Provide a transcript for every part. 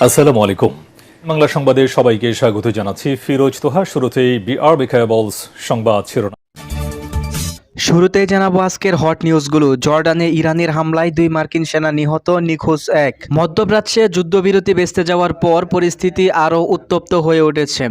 আসসালামু আলাইকুম। বাংলা সংবাদে সবাইকে স্বাগত জানাচ্ছি। ফিরোজ তোহা। শুরুতেই বিআরবি কেবলস সংবাদ শিরোনাম। শুরুতেই জানাবো আজকের হট নিউজগুলো। জর্ডানে ইরানের হামলায় 2 মার্কিন সেনা নিহত, নিখোঁজ 1। মধ্যপ্রাচ্যে যুদ্ধবিরতি ভেস্তে যাওয়ার পর পরিস্থিতি আরও উত্তপ্ত হয়ে উঠেছে।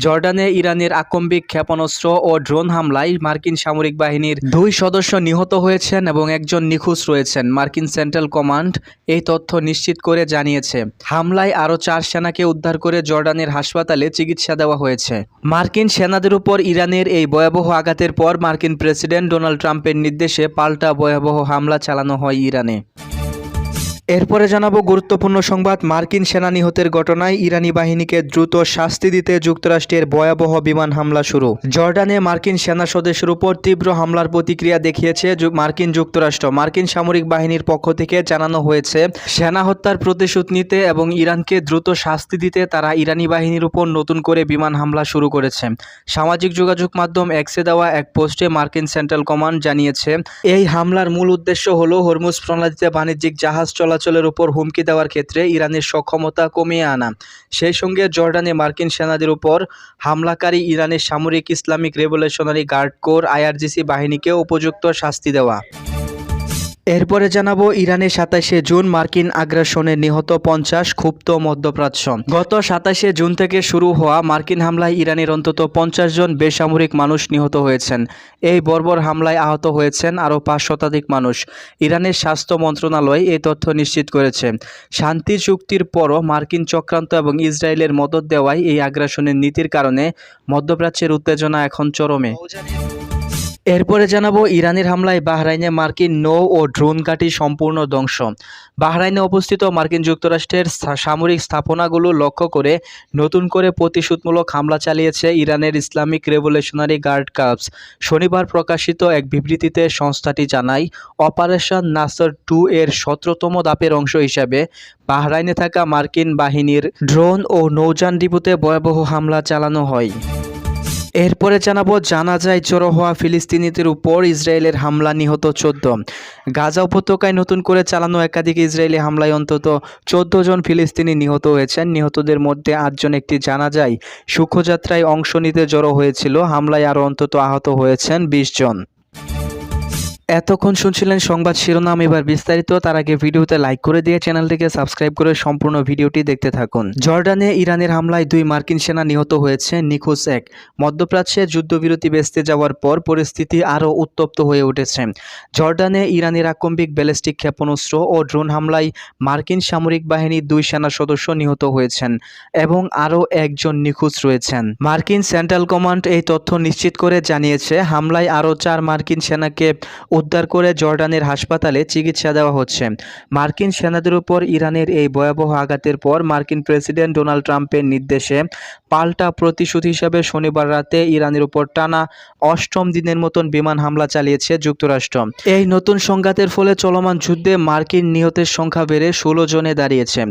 জর্ডানে ইরানের আকম্বিক ক্ষেপণাস্ত্র ও ড্রোন হামলায় মার্কিন সামরিক বাহিনীর 2 সদস্য নিহত হয়েছেন এবং একজন নিখোঁজ রয়েছেন। মার্কিন সেন্ট্রাল কমান্ড এই তথ্য নিশ্চিত করে জানিয়েছে। হামলায় আরও 4 সেনাকে উদ্ধার করে জর্ডানের হাসপাতালে চিকিৎসা দেওয়া হয়েছে। মার্কিন সেনাদের উপর ইরানের এই ভয়াবহ আঘাতের পর মার্কিন প্রেসিডেন্ট ডোনাল্ড ট্রাম্পের নির্দেশে পাল্টা ভয়াবহ হামলা চালানো হয় ইরানে। এরপরে জানাবো গুরুত্বপূর্ণ সংবাদ। মার্কিন সেনা নিহতের ঘটনায় ইরানি বাহিনীকে দ্রুত শাস্তি দিতে যুক্তরাষ্ট্রের ভয়াবহ বিমান হামলা শুরু। জর্ডানে মার্কিন সেনা সদস্যের উপর তীব্র হামলার প্রতিক্রিয়া দেখিয়েছে মার্কিন যুক্তরাষ্ট্র। মার্কিন সামরিক বাহিনীর পক্ষ থেকে জানানো হয়েছে, সেনা হত্যার প্রতিশোধ নিতে এবং ইরানকে দ্রুত শাস্তি দিতে তারা ইরানি বাহিনীর উপর নতুন করে বিমান হামলা শুরু করেছে। সামাজিক যোগাযোগ মাধ্যম এক্সে দেওয়া এক পোস্টে মার্কিন সেন্ট্রাল কমান্ড জানিয়েছে, এই হামলার মূল উদ্দেশ্য হল হরমুজ প্রণালীতে বাণিজ্যিক জাহাজ চলাচলের উপর হুমকি দেওয়ার ক্ষেত্রে ইরানের সক্ষমতা কমিয়ে আনা। সেই সঙ্গে জর্ডানে মার্কিন সেনাদের উপর হামলাকারী ইরানের সামরিক Islamic revolutionary guard corps IRGC বাহিনীকে উপযুক্ত শাস্তি দেওয়া। এরপরে জানাবো ইরানে 27শে জুন মার্কিন আগ্রাসনে নিহত 50, ক্ষুব্ধ মধ্যপ্রাচ্য। গত 27শে জুন থেকে শুরু হওয়া মার্কিন হামলায় ইরানের অন্তত 50 জন বেসামরিক মানুষ নিহত হয়েছেন। এই বর্বর হামলায় আহত হয়েছেন আরও 5 শতাধিক মানুষ। ইরানের স্বাস্থ্য মন্ত্রণালয় এই তথ্য নিশ্চিত করেছে। শান্তি চুক্তির পরও মার্কিন চক্রান্ত এবং ইসরায়েলের মদদ দেওয়ায় এই আগ্রাসনের নীতির কারণে মধ্যপ্রাচ্যের উত্তেজনা এখন চরমে। এরপরে জানাবো ইরানের হামলায় বাহরাইনে মার্কিন নৌ ও ড্রোন ঘাঁটি সম্পূর্ণ ধ্বংস। বাহরাইনে অবস্থিত মার্কিন যুক্তরাষ্ট্রের সামরিক স্থাপনাগুলো লক্ষ্য করে নতুন করে প্রতিশোধমূলক হামলা চালিয়েছে ইরানের ইসলামিক রেভলিউশনারি গার্ড কর্পস। শনিবার প্রকাশিত এক বিবৃতিতে সংস্থাটি জানায়, অপারেশন নাসর 2 এর 17তম ধাপের অংশ হিসাবে বাহরাইনে থাকা মার্কিন বাহিনীর ড্রোন ও নৌযান ডিপোতে ভয়াবহ হামলা চালানো হয়। এরপরে জানাবো জানাজায় জড়ো হওয়া ফিলিস্তিনিদের উপর ইসরায়েলের হামলা, নিহত 14। গাজা উপত্যকায় নতুন করে চালানো একাধিক ইসরায়েলি হামলায় অন্তত 14 জন ফিলিস্তিনি নিহত হয়েছেন। নিহতদের মধ্যে 8 জন একটি জানাজায় শোভাযাত্রায় অংশ নিতে জড়ো হয়েছিল। হামলায় আরও অন্তত আহত হয়েছেন 20 জন। এতক্ষণ শুনছিলেন সংবাদ শিরোনাম, এবার বিস্তারিত। তার আগে ভিডিওতে লাইক করে দিয়ে চ্যানেলটিকে সাবস্ক্রাইব করে সম্পূর্ণ ভিডিওটি দেখতে থাকুন। জর্ডানে ইরানের হামলায় 2 মার্কিন সেনা নিহত হয়েছে, নিখোঁজ 1। মধ্যপ্রাচ্যে যুদ্ধবিরতি ভেস্তে যাওয়ার পর পরিস্থিতি আরও উত্তপ্ত হয়ে উঠেছে। জর্ডানে ইরানের আকম্বিক ব্যালিস্টিক ক্ষেপণাস্ত্র ও ড্রোন হামলায় মার্কিন সামরিক বাহিনীর 2 সেনা সদস্য নিহত হয়েছেন এবং আরও 1 জন নিখোঁজ রয়েছেন। মার্কিন সেন্ট্রাল কমান্ড এই তথ্য নিশ্চিত করে জানিয়েছে, হামলায় আরও 4 মার্কিন সেনাকে উদ্ধার করে জর্ডানের হাসপাতালে চিকিৎসা দেওয়া হচ্ছে। মার্কিন সেনাদের উপর ইরানের এই ভয়াবহ আঘাতের পর মার্কিন প্রেসিডেন্ট ডোনাল্ড ট্রাম্পের নির্দেশে পাল্টা প্রতিশোধ হিসাবে শনিবার রাতে ইরানের উপর টানা 8ম দিনের মতন বিমান হামলা চালিয়েছে যুক্তরাষ্ট্র। এই নতুন সংঘাতের ফলে চলমান যুদ্ধে মার্কিন নিহতের সংখ্যা বেড়ে 16 জনে দাঁড়িয়েছে।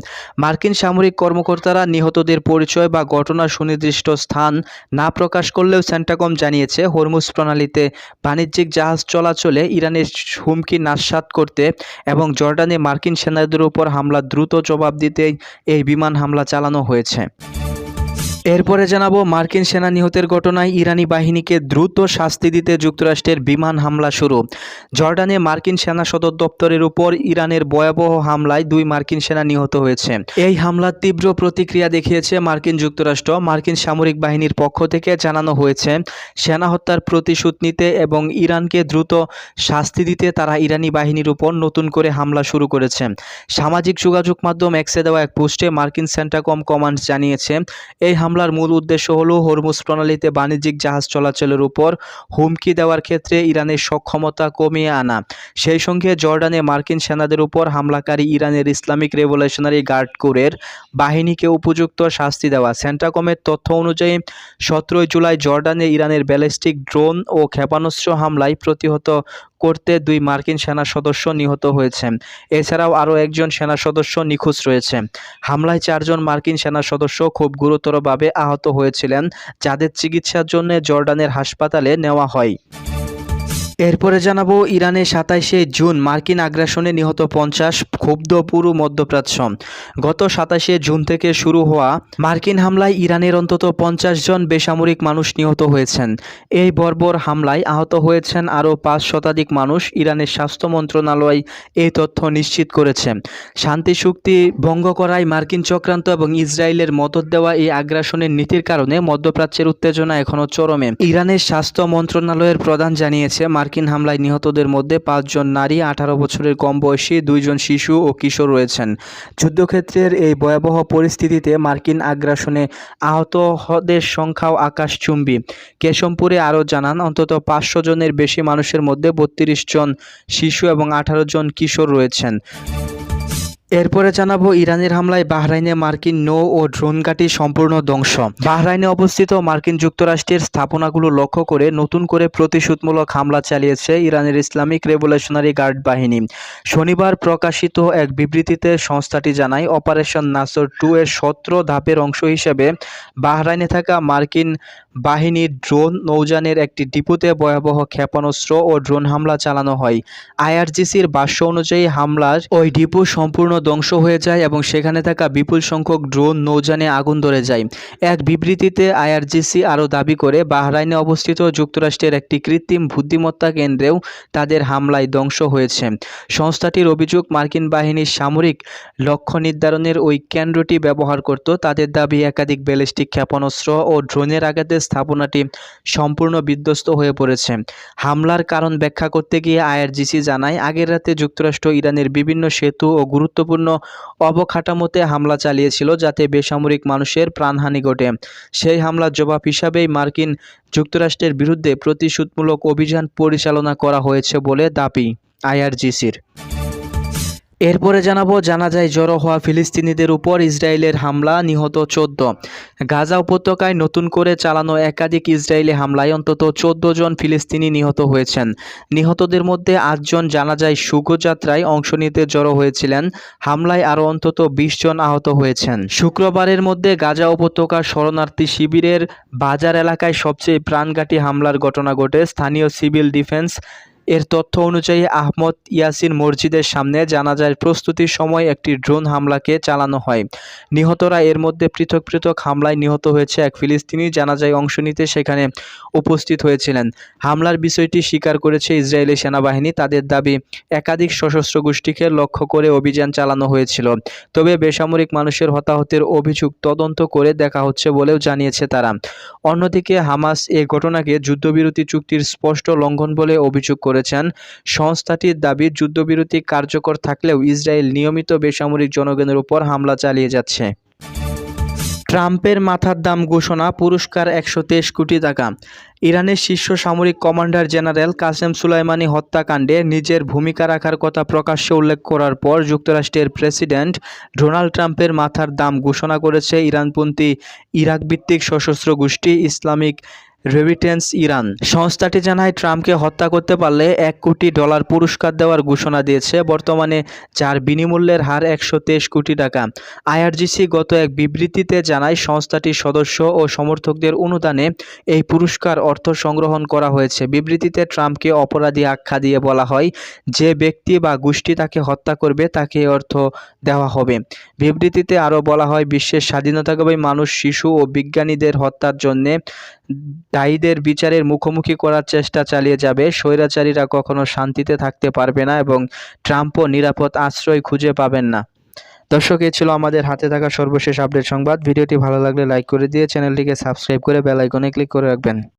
মার্কিন সামরিক কর্মকর্তারা নিহতদের পরিচয় বা ঘটনার সুনির্দিষ্ট স্থান না প্রকাশ করলেও সেন্টাকম জানিয়েছে, হরমুজ প্রণালীতে বাণিজ্যিক জাহাজ চলাচলে ইরানের হুমকি নাশাত করতে এবং জর্ডানে মার্কিন সেনাদের উপর হামলা দ্রুত জবাব দিতে এই বিমান হামলা চালানো হয়েছে। এরপরে জানাবো মার্কিন সেনা নিহতের ঘটনায় ইরানি বাহিনীকে দ্রুত শাস্তি দিতে যুক্তরাষ্ট্রের বিমান হামলা শুরু। জর্ডানে মার্কিন সেনা সদর দপ্তরের উপর ইরানের ভয়াবহ হামলায় 2 মার্কিন সেনা নিহত হয়েছে। এই হামলার তীব্র প্রতিক্রিয়া দেখিয়েছে মার্কিন যুক্তরাষ্ট্র। মার্কিন সামরিক বাহিনীর পক্ষ থেকে জানানো হয়েছে, সেনা হত্যার প্রতিশোধ নিতে এবং ইরানকে দ্রুত শাস্তি দিতে তারা ইরানি বাহিনীর উপর নতুন করে হামলা শুরু করেছে। সামাজিক যোগাযোগ মাধ্যম এক্সে দেওয়া এক পোস্টে মার্কিন সেন্টাকম কমান্ড জানিয়েছে, এই হামলার মূল উদ্দেশ্য হল হরমুজ প্রণালীতে বাণিজ্যিক জাহাজ চলাচলের উপর হুমকি দেওয়ার ক্ষেত্রে ইরানের সক্ষমতা কমিয়ে আনা। সেই সঙ্গে জর্ডানে মার্কিন সেনাদের উপর হামলাকারী ইরানের ইসলামিক রেভলিউশনারি গার্ড কোরের বাহিনীকে উপযুক্ত শাস্তি দেওয়া। সেন্টাকমের তথ্য অনুযায়ী 17 জুলাই জর্ডানে ইরানের ব্যালিস্টিক ড্রোন ও ক্ষেপণাস্ত্র হামলায় প্রতিহত করতে 2 মার্কিন সেনা সদস্য নিহত হয়েছে। এছাড়াও আরও 1 জন সেনা সদস্য নিখোঁজ রয়েছে। হামলায় 4 জন মার্কিন সেনা সদস্য খুব গুরুতরভাবে আহত হয়েছিলেন, যাদের চিকিৎসার জন্য জর্ডানের হাসপাতালে নেওয়া হয়। এরপরে জানাবো ইরানে 27শে জুন মার্কিন আগ্রাসনে নিহত 50, ক্ষুব্ধ পুরো মধ্যপ্রাচ্য। গত 27শে জুন থেকে শুরু হওয়া মার্কিন হামলায় ইরানের অন্তত 50 জন বেসামরিক মানুষ নিহত হয়েছেন। এই বর্বর হামলায় আহত হয়েছেন আরও 5 শতাধিক মানুষ। ইরানের স্বাস্থ্য মন্ত্রণালয় এই তথ্য নিশ্চিত করেছে। শান্তি চুক্তি ভঙ্গ করায় মার্কিন চক্রান্ত এবং ইসরায়েলের মদদ দেওয়া এই আগ্রাসনের নীতির কারণে মধ্যপ্রাচ্যের উত্তেজনা এখনও চরমে। ইরানের স্বাস্থ্য মন্ত্রণালয়ের প্রধান জানিয়েছে, মার্কিন হামলায় নিহতদের মধ্যে 5 জন নারী, 18 বছরের কম বয়সী, 2 জন শিশু ও কিশোর রয়েছেন। যুদ্ধক্ষেত্রের এই ভয়াবহ পরিস্থিতিতে মার্কিন আগ্রাসনে আহতদের সংখ্যাও আকাশচুম্বী। কেশমপুরে আরও জানান, অন্তত 500 জনের বেশি মানুষের মধ্যে 32 জন শিশু এবং 18 জন কিশোর রয়েছেন। এরপরে জানাবো ইরানের হামলায় বাহরাইনে মার্কিন নৌ ও ড্রোন ঘাঁটি সম্পূর্ণ ধ্বংস। বাহরাইনে অবস্থিত মার্কিন যুক্তরাষ্ট্রের স্থাপনাগুলো লক্ষ্য করে নতুন করে প্রতিশোধমূলক হামলা চালিয়েছে ইরানের ইসলামিক রেভলিউশনারি গার্ড বাহিনী। শনিবার প্রকাশিত এক বিবৃতিতে সংস্থাটি জানায়, অপারেশন নাসর 2 এর 17 ধাপের অংশ হিসেবে বাহরাইনে থাকা মার্কিন বাহিনীর ড্রোন নৌযানের একটি ডিপোতে ভয়াবহ ক্ষেপণাস্ত্র ও ড্রোন হামলা চালানো হয়। আইআরজিসির ভাষ্য অনুযায়ী হামলার ওই ডিপো সম্পূর্ণ ধ্বংস হয়ে যায় এবং সেখানে থাকা বিপুল সংখ্যক ড্রোন নৌযানে আগুন ধরে যায়। এক বিবৃতিতে আইআরজিসি আরও দাবি করে, বাহরাইনে অবস্থিত যুক্তরাষ্ট্রের একটি কৃত্রিম বুদ্ধিমত্তা কেন্দ্রেও তাদের হামলায় ধ্বংস হয়েছে। সংস্থাটির অভিযোগ, মার্কিন বাহিনীর সামরিক লক্ষ্য নির্ধারণের ওই কেন্দ্রটি ব্যবহার করত। তাদের দাবি, একাধিক ব্যালিস্টিক ক্ষেপণাস্ত্র ও ড্রোনের আঘাতে স্থাপনাটি সম্পূর্ণ বিধ্বস্ত হয়ে পড়েছে। হামলার কারণ ব্যাখ্যা করতে গিয়ে আইআরজিসি জানায়, আগের রাতে যুক্তরাষ্ট্র ইরানের বিভিন্ন সেতু ও গুরুত্বপূর্ণ অবকাঠামোতে হামলা চালিয়েছিল যাতে বেসামরিক মানুষের প্রাণহানি ঘটে। সেই হামলার জবাব হিসাবেই মার্কিন যুক্তরাষ্ট্রের বিরুদ্ধে প্রতিশোধমূলক অভিযান পরিচালনা করা হয়েছে বলে দাবি আইআরজিসির। এরপরে জানাবো জানাজায় জড়ো হওয়া ফিলিস্তিনিদের উপর ইসরায়েলের হামলা, নিহত 14। গাজা উপত্যকায় নতুন করে চালানো একাধিক ইসরায়েলি হামলায় অন্তত 14 জন ফিলিস্তিনি নিহত হয়েছেন। নিহতদের মধ্যে 8 জন জানাজায় শোভাযাত্রায় অংশ নিতে জড়ো হয়েছিলেন। হামলায় আরও অন্তত 20 জন আহত হয়েছেন। শুক্রবারের মধ্যে গাজা উপত্যকার শরণার্থী শিবিরের বাজার এলাকায় সবচেয়ে প্রাণঘাতী হামলার ঘটনা ঘটে। স্থানীয় সিভিল ডিফেন্স এর তথ্য অনুযায়ী আহমদ ইয়াসিন মসজিদের সামনে জানাজার প্রস্তুতির সময় একটি ড্রোন হামলাকে চালানো হয়। নিহতরা এর মধ্যে পৃথক পৃথক হামলায় নিহত হয়েছে এক ফিলিস্তিনি জানাজায় অংশ নিতে সেখানে উপস্থিত হয়েছিলেন। হামলার বিষয়টি স্বীকার করেছে ইসরায়েলি সেনাবাহিনী। তাদের দাবি, একাধিক সশস্ত্র গোষ্ঠীকে লক্ষ্য করে অভিযান চালানো হয়েছিল। তবে বেসামরিক মানুষের হতাহতের অভিযোগ তদন্ত করে দেখা হচ্ছে বলেও জানিয়েছে তারা। অন্যদিকে হামাস এ ঘটনাকে যুদ্ধবিরতি চুক্তির স্পষ্ট লঙ্ঘন বলে অভিযোগ করেছেন। সংস্থাটির দাবি, যুদ্ধবিরতি কার্যকর থাকলেও ইসরায়েল নিয়মিত বেসামরিক জনগণের উপর হামলা চালিয়ে যাচ্ছে। ট্রাম্পের মাথার দাম ঘোষণা, পুরস্কার 123 কোটি টাকা। ইরানের শীর্ষ সামরিক কমান্ডার জেনারেল কাসেম সুলাইমানি হত্যাকাণ্ডে নিজের ভূমিকা রাখার কথা প্রকাশ্যে উল্লেখ করার পর যুক্তরাষ্ট্রের প্রেসিডেন্ট ডোনাল্ড ট্রাম্পের মাথার দাম ঘোষণা করেছে ইরানপন্থী ইরাকভিত্তিক সশস্ত্র গোষ্ঠী ইসলামিক রেভিটেন্স ইরান। সংস্থাটি জানায়, ট্রাম্পকে হত্যা করতে পারলে $1 কোটি পুরস্কার দেওয়ার ঘোষণা দিয়েছে, বর্তমানে যার বিনিমূল্যের হার 123 কোটি টাকা। আইআরজিসি গত এক বিবৃতিতে জানায়, সংস্থাটির সদস্য ও সমর্থকদের অনুদানে এই পুরস্কার অর্থ সংগ্রহণ করা হয়েছে। বিবৃতিতে ট্রাম্পকে অপরাধী আখ্যা দিয়ে বলা হয়, যে ব্যক্তি বা গোষ্ঠী তাকে হত্যা করবে তাকে অর্থ দেওয়া হবে। বিবৃতিতে আরও বলা হয়, বিশ্বের স্বাধীনতাকামী মানুষ, শিশু ও বিজ্ঞানীদের হত্যার জন্য দায়ীদের বিচারের মুখোমুখি করার চেষ্টা চালিয়ে যাবে। স্বৈরাচারীরা কখনো শান্তিতে থাকতে পারবে না এবং ট্রাম্পও নিরাপদ আশ্রয় খুঁজে পাবেন না। দর্শক, এই ছিল আমাদের হাতে থাকা সর্বশেষ আপডেট সংবাদ। ভিডিওটি ভালো লাগলে লাইক করে দিয়ে চ্যানেলটিকে সাবস্ক্রাইব করে বেল আইকনে ক্লিক করে রাখবেন।